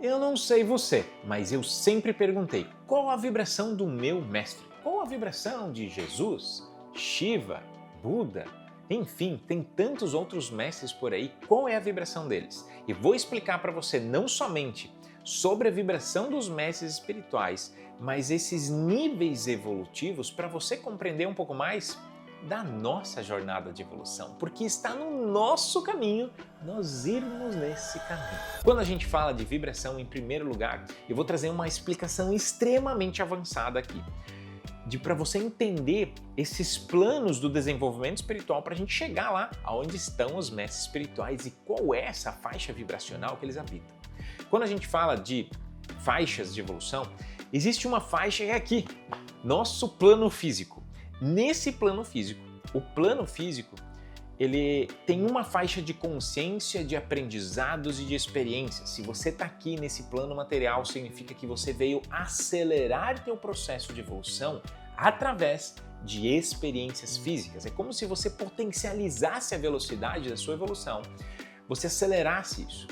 Eu não sei você, mas eu sempre perguntei, qual a vibração do meu mestre? Qual a vibração de Jesus, Shiva, Buda? Enfim, tem tantos outros mestres por aí, qual é a vibração deles? E vou explicar para você não somente sobre a vibração dos mestres espirituais, mas esses níveis evolutivos para você compreender um pouco mais da nossa jornada de evolução, porque está no nosso caminho nós irmos nesse caminho. Quando a gente fala de vibração, em primeiro lugar, eu vou trazer uma explicação extremamente avançada aqui, para você entender esses planos do desenvolvimento espiritual para a gente chegar lá aonde estão os mestres espirituais e qual é essa faixa vibracional que eles habitam. Quando a gente fala de faixas de evolução, existe uma faixa que é aqui, nosso plano físico. Nesse plano físico, o plano físico, ele tem uma faixa de consciência, de aprendizados e de experiências. Se você está aqui nesse plano material, significa que você veio acelerar teu processo de evolução através de experiências físicas. É como se você potencializasse a velocidade da sua evolução, você acelerasse isso.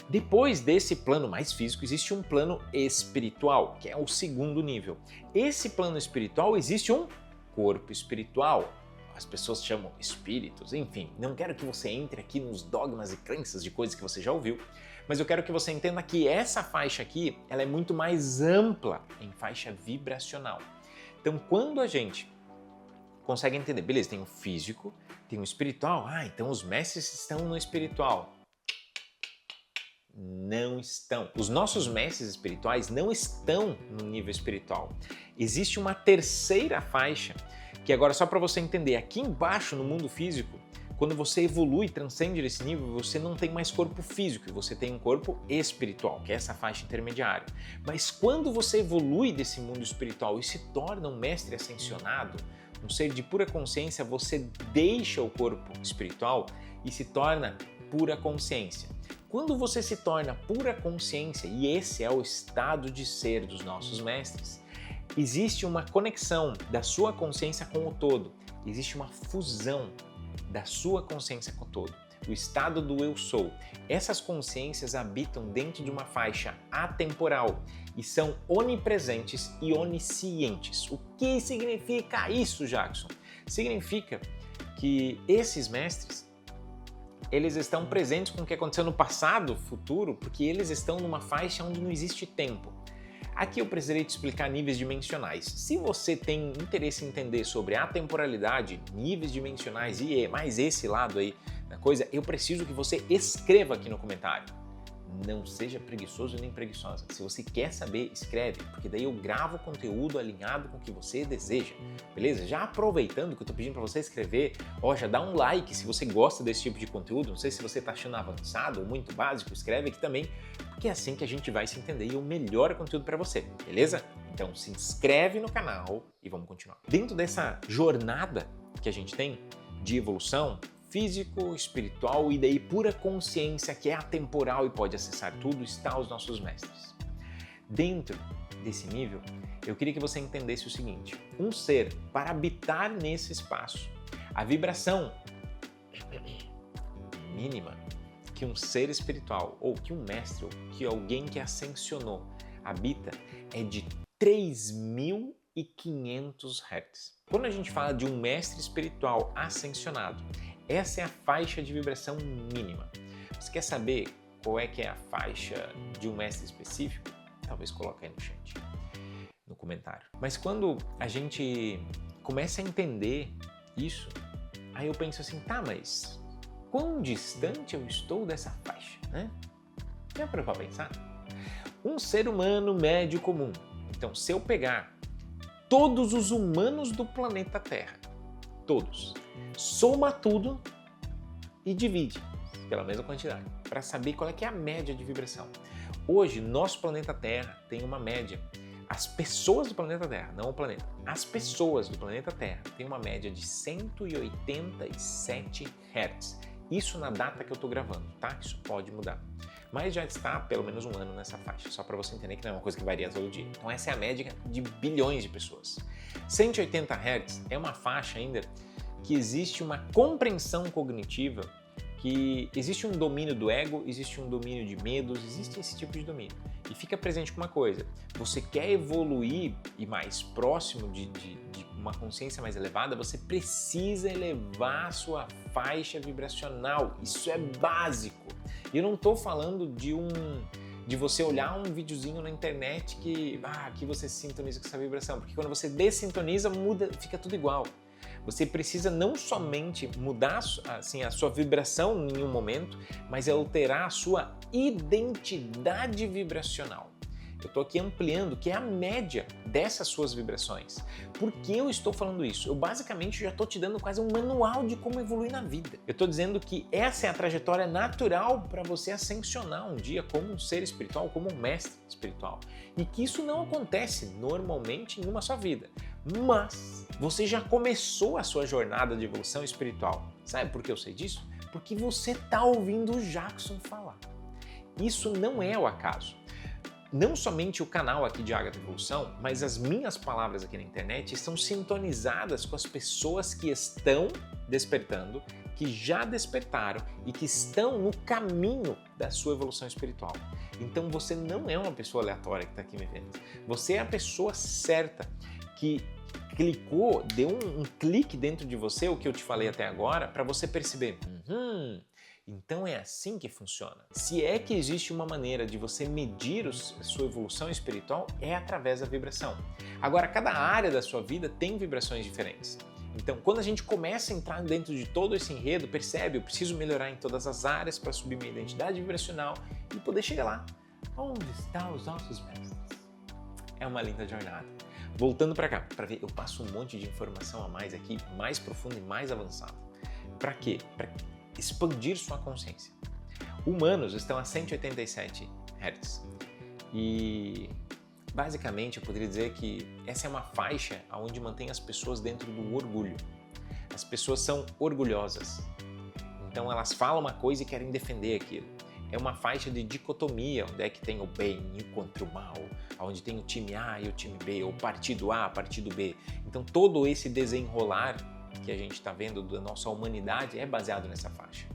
Depois desse plano mais físico, existe um plano espiritual, que é o segundo nível. Esse plano espiritual existe um corpo espiritual, as pessoas chamam espíritos, enfim, não quero que você entre aqui nos dogmas e crenças de coisas que você já ouviu, mas eu quero que você entenda que essa faixa aqui, ela é muito mais ampla em faixa vibracional. Então, quando a gente consegue entender, beleza, tem o físico, tem o espiritual, então os mestres estão no espiritual. Não estão. Os nossos mestres espirituais não estão no nível espiritual. Existe uma terceira faixa, que agora só para você entender, aqui embaixo no mundo físico, quando você evolui, transcende esse nível, você não tem mais corpo físico, você tem um corpo espiritual, que é essa faixa intermediária. Mas quando você evolui desse mundo espiritual e se torna um mestre ascensionado, um ser de pura consciência, você deixa o corpo espiritual e se torna pura consciência. Quando você se torna pura consciência, e esse é o estado de ser dos nossos mestres, existe uma conexão da sua consciência com o todo, existe uma fusão da sua consciência com o todo, o estado do eu sou. Essas consciências habitam dentro de uma faixa atemporal e são onipresentes e oniscientes. O que significa isso, Jackson? Significa que esses mestres, eles estão presentes com o que aconteceu no passado, futuro, porque eles estão numa faixa onde não existe tempo. Aqui eu precisarei te explicar níveis dimensionais. Se você tem interesse em entender sobre a temporalidade, níveis dimensionais e mais esse lado aí da coisa, eu preciso que você escreva aqui no comentário. Não seja preguiçoso nem preguiçosa. Se você quer saber, escreve, porque daí eu gravo conteúdo alinhado com o que você deseja, beleza? Já aproveitando que eu tô pedindo para você escrever, já dá um like se você gosta desse tipo de conteúdo. Não sei se você tá achando avançado ou muito básico, escreve aqui também, porque é assim que a gente vai se entender e eu melhoro o conteúdo para você, beleza? Então se inscreve no canal e vamos continuar. Dentro dessa jornada que a gente tem de evolução, físico, espiritual e daí pura consciência que é atemporal e pode acessar tudo, está os nossos mestres. Dentro desse nível, eu queria que você entendesse o seguinte, um ser, para habitar nesse espaço, a vibração mínima que um ser espiritual, ou que um mestre, ou que alguém que ascensionou habita, é de 3.500 Hz. Quando a gente fala de um mestre espiritual ascensionado, essa é a faixa de vibração mínima. Você quer saber qual é que é a faixa de um mestre específico? Talvez coloque aí no chat, no comentário. Mas quando a gente começa a entender isso, aí eu penso assim, mas quão distante eu estou dessa faixa, né? Já parou para pensar? Um ser humano médio comum. Então, se eu pegar todos os humanos do planeta Terra, todos, soma tudo e divide pela mesma quantidade, para saber qual é que é a média de vibração. Hoje, nosso planeta Terra tem uma média, as pessoas do planeta Terra, não o planeta, as pessoas do planeta Terra têm uma média de 187 Hz. Isso na data que eu estou gravando, tá? Isso pode mudar. Mas já está pelo menos um ano nessa faixa, só para você entender que não é uma coisa que varia todo dia. Então essa é a média de bilhões de pessoas. 180 Hz é uma faixa ainda que existe uma compreensão cognitiva que existe um domínio do ego, existe um domínio de medos, existe esse tipo de domínio. E fica presente com uma coisa, você quer evoluir e mais próximo de uma consciência mais elevada, você precisa elevar a sua faixa vibracional, isso é básico. E eu não estou falando de você olhar um videozinho na internet que você se sintoniza com essa vibração, porque quando você dessintoniza, muda, fica tudo igual. Você precisa não somente mudar assim, a sua vibração em um momento, mas alterar a sua identidade vibracional. Eu estou aqui ampliando, que é a média dessas suas vibrações. Por que eu estou falando isso? Eu basicamente já estou te dando quase um manual de como evoluir na vida. Eu estou dizendo que essa é a trajetória natural para você ascensionar um dia como um ser espiritual, como um mestre espiritual. E que isso não acontece normalmente em uma só vida. Mas você já começou a sua jornada de evolução espiritual. Sabe por que eu sei disso? Porque você está ouvindo o Jackson falar. Isso não é o acaso. Não somente o canal aqui de Ágata Evolução, mas as minhas palavras aqui na internet estão sintonizadas com as pessoas que estão despertando, que já despertaram e que estão no caminho da sua evolução espiritual. Então você não é uma pessoa aleatória que está aqui me vendo. Você é a pessoa certa que clicou, deu um clique dentro de você, o que eu te falei até agora, para você perceber. Então é assim que funciona. Se é que existe uma maneira de você medir a sua evolução espiritual, é através da vibração. Agora, cada área da sua vida tem vibrações diferentes. Então, quando a gente começa a entrar dentro de todo esse enredo, percebe, eu preciso melhorar em todas as áreas para subir minha identidade vibracional e poder chegar lá. Onde estão os nossos mestres? É uma linda jornada. Voltando para cá, para ver, eu passo um monte de informação a mais aqui, mais profunda e mais avançada. Para quê? Para expandir sua consciência. Humanos estão a 187 Hz e basicamente eu poderia dizer que essa é uma faixa onde mantém as pessoas dentro do orgulho. As pessoas são orgulhosas, então elas falam uma coisa e querem defender aquilo. É uma faixa de dicotomia, onde é que tem o bem e contra o mal, onde tem o time A e o time B, ou partido A, partido B. Então todo esse desenrolar que a gente está vendo da nossa humanidade é baseado nessa faixa.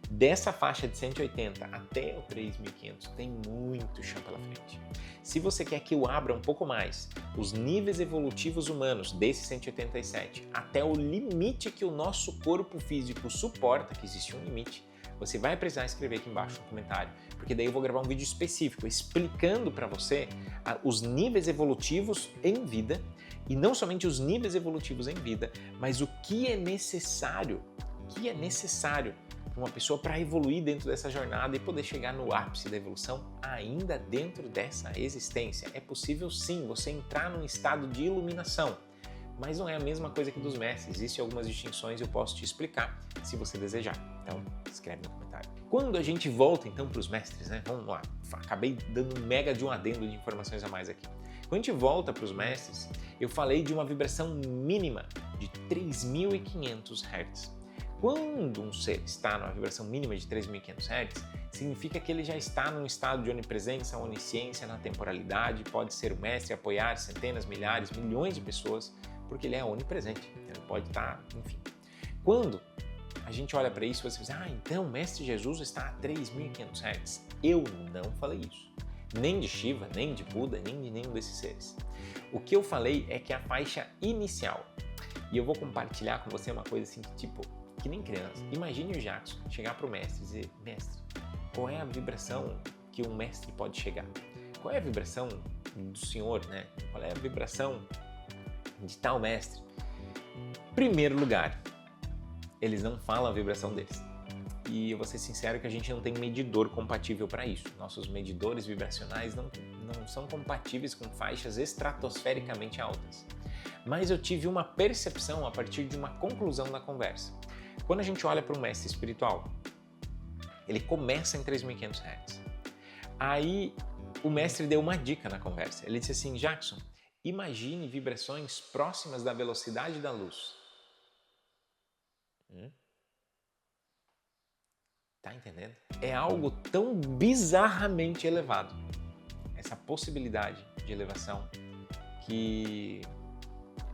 Dessa faixa de 180 até o 3500 tem muito chão pela frente. Se você quer que eu abra um pouco mais os níveis evolutivos humanos desse 187 até o limite que o nosso corpo físico suporta, que existe um limite, você vai precisar escrever aqui embaixo no comentário, porque daí eu vou gravar um vídeo específico explicando para você os níveis evolutivos em vida, e não somente os níveis evolutivos em vida, mas o que é necessário para uma pessoa para evoluir dentro dessa jornada e poder chegar no ápice da evolução ainda dentro dessa existência. É possível sim você entrar num estado de iluminação, mas não é a mesma coisa que dos mestres. Existem algumas distinções e eu posso te explicar se você desejar. Então, escreve no comentário. Quando a gente volta então para os mestres, né? Vamos lá, acabei dando um mega de um adendo de informações a mais aqui. Quando a gente volta para os mestres, eu falei de uma vibração mínima de 3.500 Hz. Quando um ser está numa vibração mínima de 3.500 Hz, significa que ele já está num estado de onipresença, onisciência na temporalidade, pode ser o mestre, apoiar centenas, milhares, milhões de pessoas, porque ele é onipresente, ele pode estar, enfim. Quando a gente olha para isso, você diz, então o Mestre Jesus está a 3.500 Hz. Eu não falei isso. Nem de Shiva, nem de Buda, nem de nenhum desses seres. O que eu falei é que a faixa inicial, e eu vou compartilhar com você uma coisa assim, que nem criança. Imagine o Jackson chegar para o mestre e dizer, mestre, qual é a vibração que um mestre pode chegar? Qual é a vibração do senhor, né? Qual é a vibração de tal mestre? Primeiro lugar, eles não falam a vibração deles. E eu vou ser sincero que a gente não tem medidor compatível para isso. Nossos medidores vibracionais não são compatíveis com faixas estratosfericamente altas. Mas eu tive uma percepção a partir de uma conclusão da conversa. Quando a gente olha para um mestre espiritual, ele começa em 3.500 Hz. Aí o mestre deu uma dica na conversa. Ele disse assim, Jackson, imagine vibrações próximas da velocidade da luz. Tá entendendo? É algo tão bizarramente elevado, essa possibilidade de elevação, que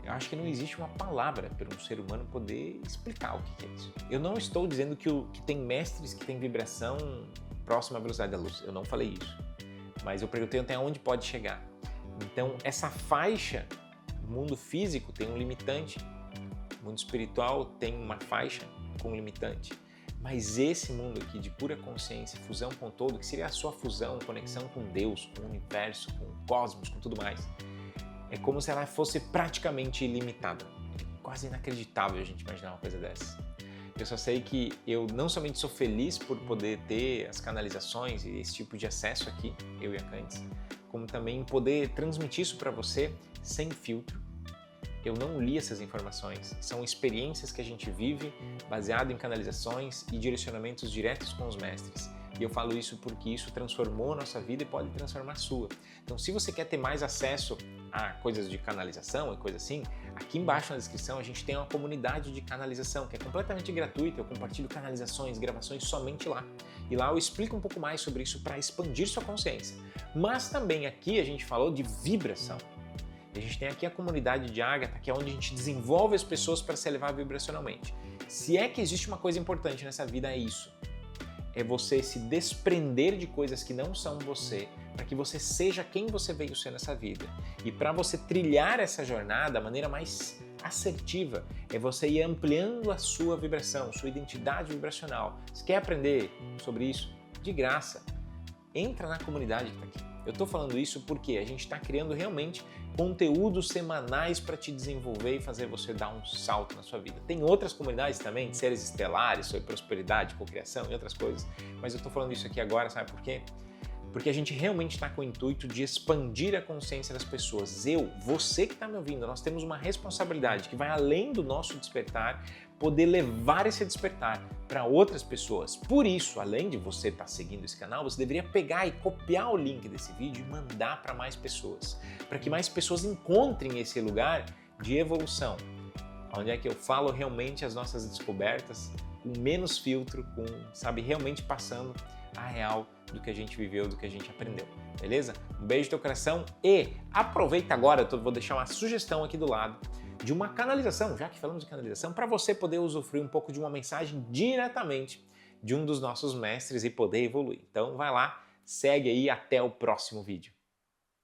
Eu acho que não existe uma palavra para um ser humano poder explicar o que é isso. Eu não estou dizendo que tem mestres que têm vibração próxima à velocidade da luz. Eu não falei isso. Mas eu perguntei até onde pode chegar. Então, essa faixa, o mundo físico tem um limitante, o mundo espiritual tem uma faixa com um limitante. Mas esse mundo aqui de pura consciência, fusão com o todo, que seria a sua fusão, conexão com Deus, com o universo, com o cosmos, com tudo mais, é como se ela fosse praticamente ilimitada. Quase inacreditável a gente imaginar uma coisa dessa. Eu só sei que eu não somente sou feliz por poder ter as canalizações e esse tipo de acesso aqui, eu e a Candice, como também poder transmitir isso para você sem filtro. Eu não li essas informações, são experiências que a gente vive baseado em canalizações e direcionamentos diretos com os mestres. E eu falo isso porque isso transformou a nossa vida e pode transformar a sua. Então, se você quer ter mais acesso a coisas de canalização e coisa assim, aqui embaixo na descrição a gente tem uma comunidade de canalização que é completamente gratuita. Eu compartilho canalizações, gravações somente lá. E lá eu explico um pouco mais sobre isso para expandir sua consciência. Mas também aqui a gente falou de vibração. A gente tem aqui a comunidade de Ágata, que é onde a gente desenvolve as pessoas para se elevar vibracionalmente. Se é que existe uma coisa importante nessa vida, é isso. É você se desprender de coisas que não são você, para que você seja quem você veio ser nessa vida. E para você trilhar essa jornada, a maneira mais assertiva é você ir ampliando a sua vibração, sua identidade vibracional. Você quer aprender sobre isso? De graça. Entra na comunidade que está aqui. Eu estou falando isso porque a gente está criando realmente conteúdos semanais para te desenvolver e fazer você dar um salto na sua vida. Tem outras comunidades também, de seres estelares, sobre prosperidade, cocriação e outras coisas, mas eu estou falando isso aqui agora, sabe por quê? Porque a gente realmente está com o intuito de expandir a consciência das pessoas. Você que está me ouvindo, nós temos uma responsabilidade que vai além do nosso despertar, poder levar esse despertar para outras pessoas. Por isso, além de você estar seguindo esse canal, você deveria pegar e copiar o link desse vídeo e mandar para mais pessoas, para que mais pessoas encontrem esse lugar de evolução, onde é que eu falo realmente as nossas descobertas, com menos filtro, com, sabe, realmente passando a real do que a gente viveu, do que a gente aprendeu, beleza? Um beijo no teu coração e aproveita agora, eu vou deixar uma sugestão aqui do lado de uma canalização, já que falamos de canalização, para você poder usufruir um pouco de uma mensagem diretamente de um dos nossos mestres e poder evoluir. Então vai lá, segue aí, até o próximo vídeo.